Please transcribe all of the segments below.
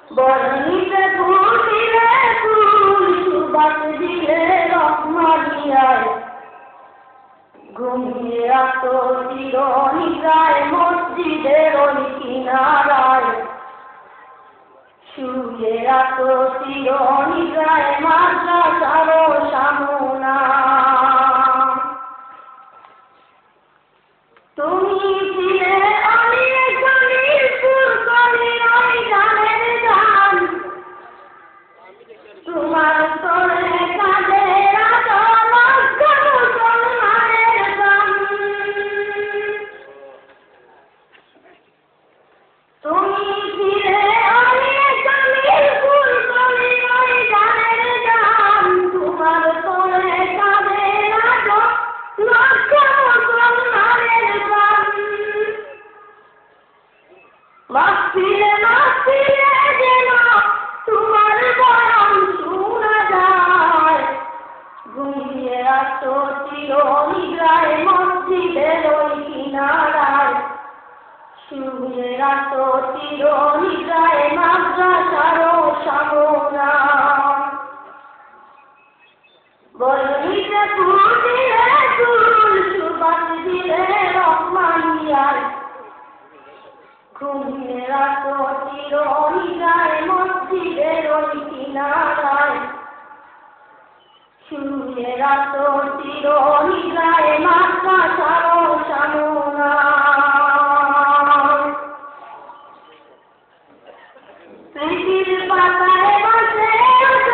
বর্ণিতে ফুটিলে ফুল সুবাস দিলে রহমানিয়ায় ঘুমিয়ে আত চিরনিদ্রায় মসজিদের ওই কিনারায় শুয়ে আত চিরনিদ্রায় মাদ্রাসার সামনা তুমি ছিলে অলিয়ে গলির ফুলকলির ওই গানের গান তোমার তোরে কাঁধে রাখা মক্কা মুসলমানের গান তুমি ছিলে অলিয়ে গলির ফুলকলির ওই গানের গান তোমার তোরে কাঁধে রাখা মক্কা মুসলমানের গান মাহফিলে মাহফিলে যেন তোমার বয়ান শোনা যায় ঘুমিয়ে আছো চিরনিদ্রায় মসজিদের ওই কিনারায় শুয়ে আছো চিরনিদ্রায় মাদ্রাসার সামনা বর্ণিতে ফুটিলে ফুল সুবাস দিলে রহমানিয়ায় ঘুমিয়ে আছো চিরনিদ্রায় মসজিদের ওই কিনারায় শুয়ে আছো চিরনিদ্রায় মাদ্রাসার সামনা স্মৃতির পাতায় বসে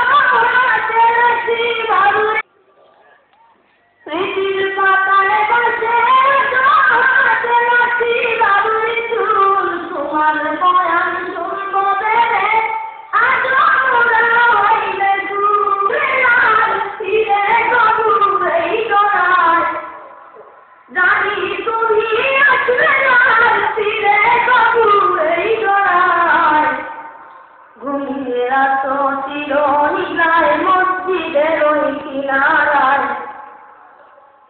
হাতে রাখি বাবুরে স্মৃতির পাতায় বসে হাতে রাখি বাবুরে চুল তোমার বয়ান শুনবো বেড়ে আজ আমরা হইলে ঘুরার ফিরে গবুরে গড়ায় জানি তুমি আসবে আর ফিরে গবুরে গড়ায় ঘুমিয়ে আছো চিরনিদ্রায় মসজিদের ওই কিনারায়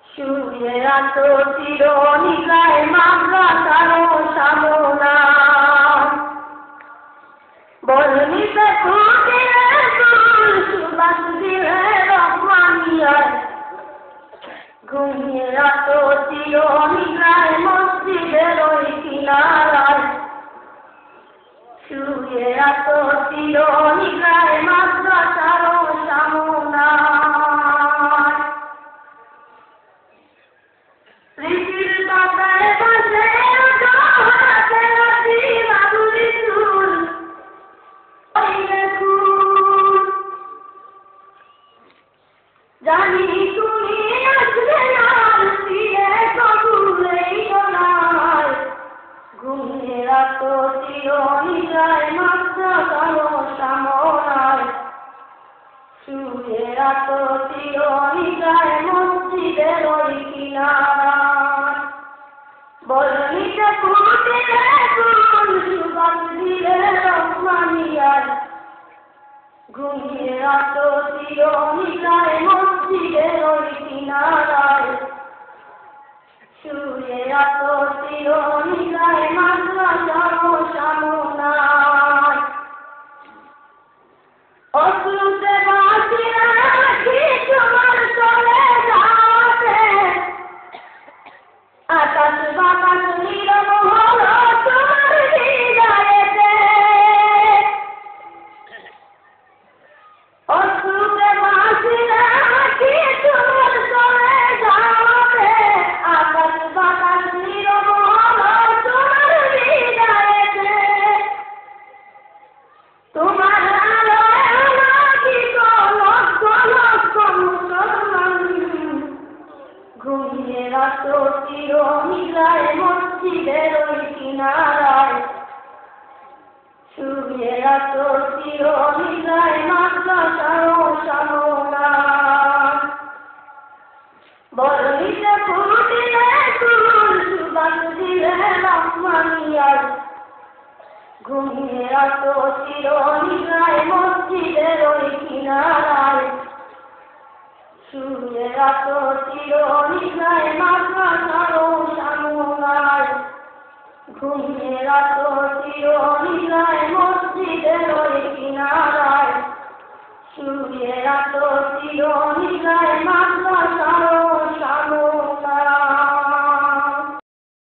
শুয়ে আছো চিরনিদ্রায় মাদ্রাসার সামনা বর্ণিতে ফুটিলে ফুল সুবাস দিলে রহমানিয়ায় ঘুমিয়ে আছো চিরনিদ্রায় মসজিদের ওই কিনারায় শুয়ে আছো চিরনিদ্রায় মাদ্রাসার সামনা স্মৃতির পাতায় বসে হাতে রাখি বাবুরে চুল হইলে ফুল জানি তুমি আসবে আর ফিরে কবুরে গড়ায় ঘুমিয়ে আছো চিরনিদ্রায় মাদ্রাসার সামনায় শুয়ে আছো চিরনিদ্রায় মসজিদের ওই কিনারায় বর্ণিতে ফুটিলে ফুল সুবাস দিলে রহমানিয়ায় ঘুমিয়ে আছো চিরনিদ্রায় মসজিদের ওই কিনারায় শুয়ে আছো চিরনিদ্রায় মাদ্রাসার সামনায় অশ্রুতে বাঁচি রাখি তোমার চলে যাওয়াতে আকাশ বাতাস নীরব হলো তোমার হৃদয়েতে অশ্রুতে বাঁচি রাখি তোমার চলে যাওয়াতে আকাশ বাতাস নীরব হলো তোমার হৃদয়েতে তোমার আলোয় আলোকিত লক্ষ লক্ষ মুসলমান ঘুমিয়ে আছো চিরনিদ্রায় মসজিদের ওই কিনারায় শুয়ে আছো চিরনিদ্রায় মাদ্রাসার সামনা বর্ণিতে ফুটিলে ফুল সুবাস দিলে রহমানিয়ায় ঘুমিয়ে আছো চিরনিদ্রায় মসজিদের ওই কিনারায় শুয়ে আছো চিরনিদ্রায় মাদ্রাসার সামনায় ঘুমিয়ে আছো চিরনিদ্রায় মসজিদের ওই চির